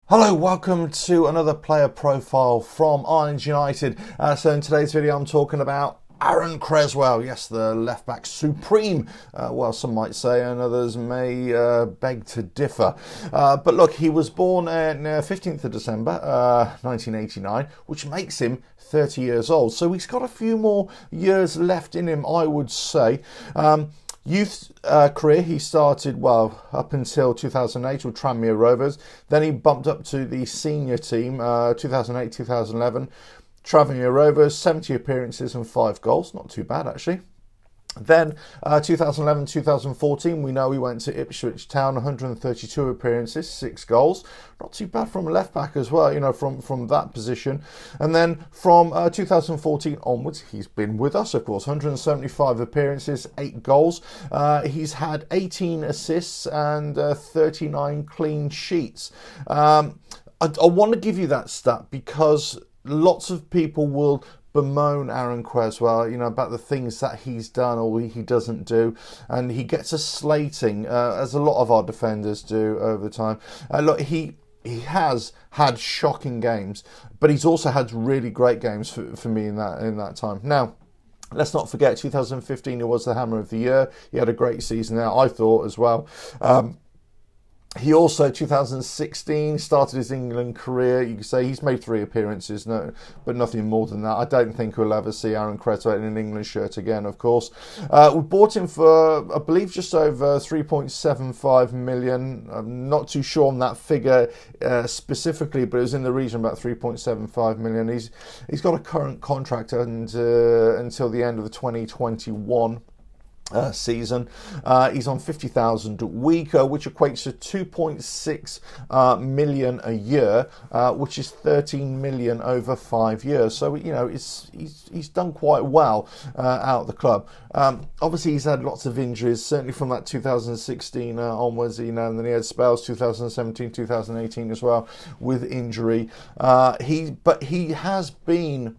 Hello, welcome to another player profile from Ireland United. So in today's video I'm talking about Aaron Cresswell, yes, the left-back supreme, well, some might say, and others may beg to differ. But look, he was born on 15th of December, 1989, which makes him 30 years old. So he's got a few more years left in him, I would say. Youth career, he started, well, up until 2008 with Tranmere Rovers. Then he bumped up to the senior team, 2008-2011. Tranmere Rovers, 70 appearances and 5 goals. Not too bad, actually. Then 2011-2014, we know he went to Ipswich Town, 132 appearances, 6 goals. Not too bad from a left-back as well, you know, from that position. And then from 2014 onwards, he's been with us, of course, 175 appearances, 8 goals. He's had 18 assists and 39 clean sheets. I want to give you that stat because lots of people will bemoan Aaron Cresswell, you know, about the things that he's done or he doesn't do, and he gets a slating, as a lot of our defenders do over time. Look, he has had shocking games, but he's also had really great games for me in that time. Now, let's not forget, 2015 he was the Hammer of the Year. He had a great season there, I thought, as well. He also, 2016, started his England career. You could say he's made 3 appearances, but nothing more than that. I don't think we'll ever see Aaron Cresswell in an England shirt again, of course. We bought him for, I believe, just over 3.75 million. I'm not too sure on that figure specifically, but it was in the region about 3.75 million. He's got a current contract until the end of the 2021 season. He's on 50,000 a week, which equates to 2.6 million a year, which is 13 million over 5 years. So, you know, he's done quite well out of the club. Obviously, he's had lots of injuries, certainly from that 2016 onwards, you know, and then he had spells 2017, 2018 as well with injury. But he has been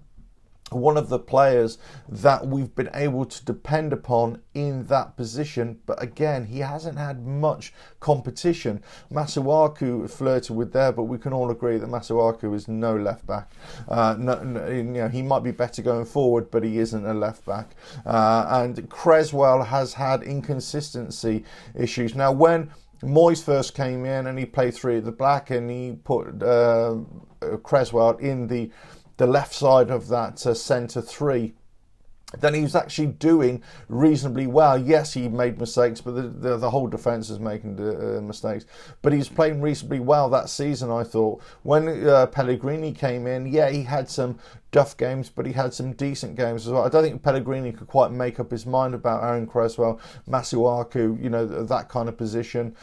one of the players that we've been able to depend upon in that position, but again, he hasn't had much competition. Masuaku flirted with there, but we can all agree that Masuaku is no left back. You know, he might be better going forward, but he isn't a left back. And Cresswell has had inconsistency issues. Now, when Moyes first came in and he played 3 at the back, and he put Cresswell in the left side of that centre 3, then he was actually doing reasonably well. Yes, he made mistakes, but the whole defence is making mistakes. But he's playing reasonably well that season, I thought. When Pellegrini came in, yeah, he had some duff games, but he had some decent games as well. I don't think Pellegrini could quite make up his mind about Aaron Cresswell, Masuaku, you know, that kind of position.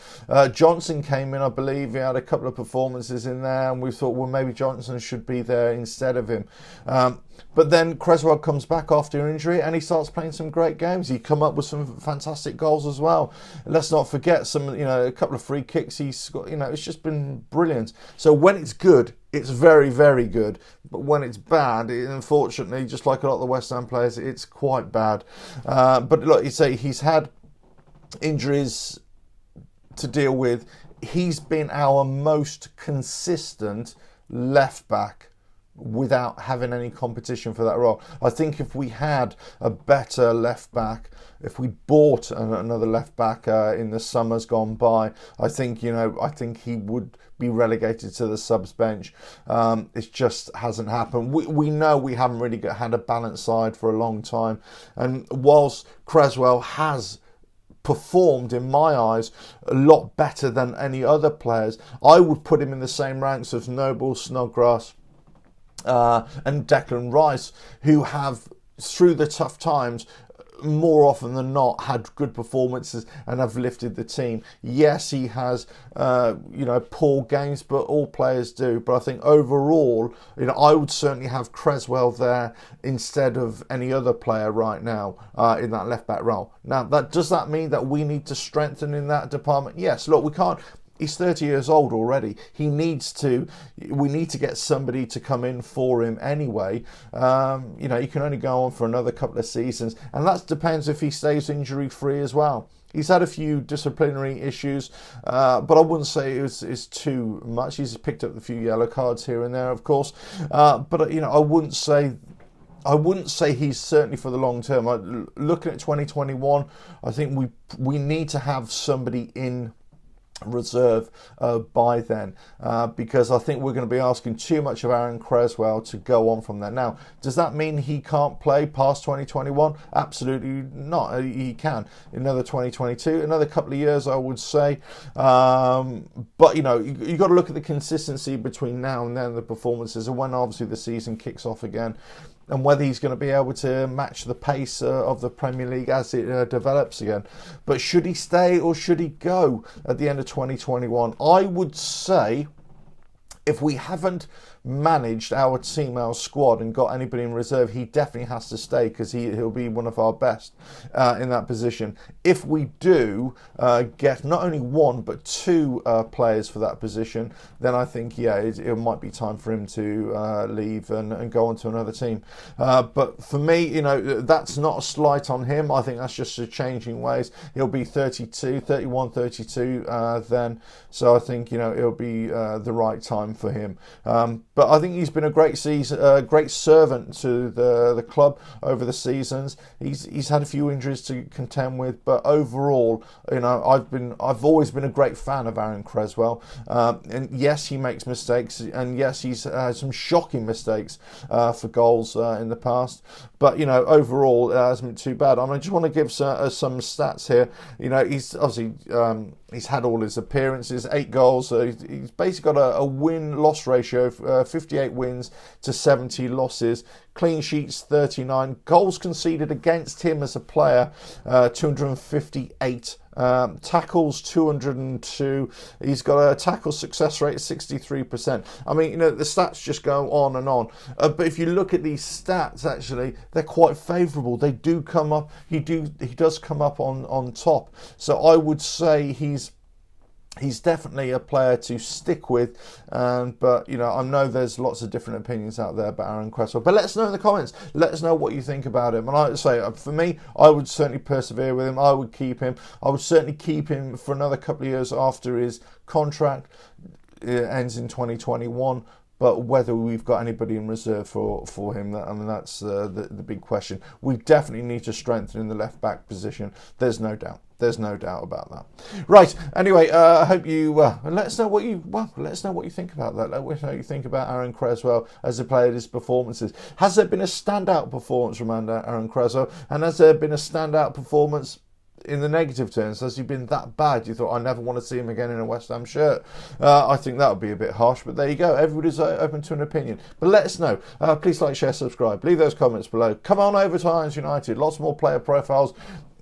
Johnson came in, I believe. He had a couple of performances in there, and we thought, well, maybe Johnson should be there instead of him. But then Cresswell comes back after injury and he starts playing some great games. He come up with some fantastic goals as well. Let's not forget a couple of free kicks he's got. You know, it's just been brilliant. So when it's good, it's very, very good. But when it's bad, unfortunately, just like a lot of the West Ham players, it's quite bad. But look, you say he's had injuries to deal with. He's been our most consistent left back without having any competition for that role. I think if we had a better left back, if we bought another left back in the summers gone by, I think he would be relegated to the subs bench. It just hasn't happened. We know we haven't really had a balanced side for a long time, and whilst Cresswell has performed, in my eyes, a lot better than any other players, I would put him in the same ranks of Noble, Snodgrass, and Declan Rice, who have, through the tough times, more often than not had good performances and have lifted the team. Yes, he has poor games, but all players do. But I think overall, I would certainly have Cresswell there instead of any other player right now in that left back role. Now, does that mean that we need to strengthen in that department? Yes. Look, we can't. He's 30 years old already. We need to get somebody to come in for him anyway. He can only go on for another couple of seasons, and that depends if he stays injury free as well. He's had a few disciplinary issues, but I wouldn't say it's too much. He's picked up a few yellow cards here and there, of course, but I wouldn't say he's certainly for the long term. Looking at 2021, I think we need to have somebody in reserve by then, because I think we're going to be asking too much of Aaron Cresswell to go on from there. Now, does that mean he can't play past 2021? Absolutely not. He can. Another 2022, another couple of years, I would say. But you got to look at the consistency between now and then, the performances, and when obviously the season kicks off again, and whether he's going to be able to match the pace of the Premier League as it develops again. But should he stay or should he go at the end of 2021? I would say, if we haven't managed our team, our squad, and got anybody in reserve, he definitely has to stay, because he'll be one of our best in that position. If we do get not only one but two players for that position, then I think it might be time for him to leave and go on to another team. But for me, that's not a slight on him. I think that's just a changing ways. He'll be 31, 32 then, so I think it'll be the right time for him. But I think he's been a great servant to the club over the seasons. He's had a few injuries to contend with, but overall, I've always been a great fan of Aaron Cresswell. And yes, he makes mistakes, and yes, he's had some shocking mistakes for goals in the past. But overall, it hasn't been too bad. I just want to give some stats here. He's obviously he's had all his appearances, 8 goals. So he's basically got a win-loss ratio of 58 wins to 70 losses. Clean sheets 39. Goals conceded against him as a player 258. Tackles 202. He's got a tackle success rate of 63%. I mean, the stats just go on and on. But if you look at these stats, actually, they're quite favourable. They do come up. He does come up on top. So I would say he's definitely a player to stick with, but I know there's lots of different opinions out there about Aaron Cresswell. But let us know in the comments. Let us know what you think about him. And I would say, for me, I would certainly persevere with him. I would keep him. I would certainly keep him for another couple of years after his contract ends in 2021. But whether we've got anybody in reserve for him, that's the big question. We definitely need to strengthen in the left back position. There's no doubt. There's no doubt about that. Right. Anyway, I hope you let us know what you think about that. Let us know what you think about Aaron Cresswell as a player, his performances. Has there been a standout performance from Aaron Cresswell, and has there been a standout performance in the negative terms? Has he been that bad you thought, I never want to see him again in a West Ham shirt? I think that would be a bit harsh, but there you go. Everybody's open to an opinion. But let us know. Please like, share, subscribe. Leave those comments below. Come on over to Irons United. Lots more player profiles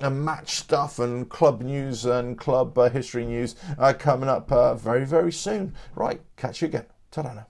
and match stuff and club news and club history news coming up very, very soon. Right, catch you again. Ta-da now.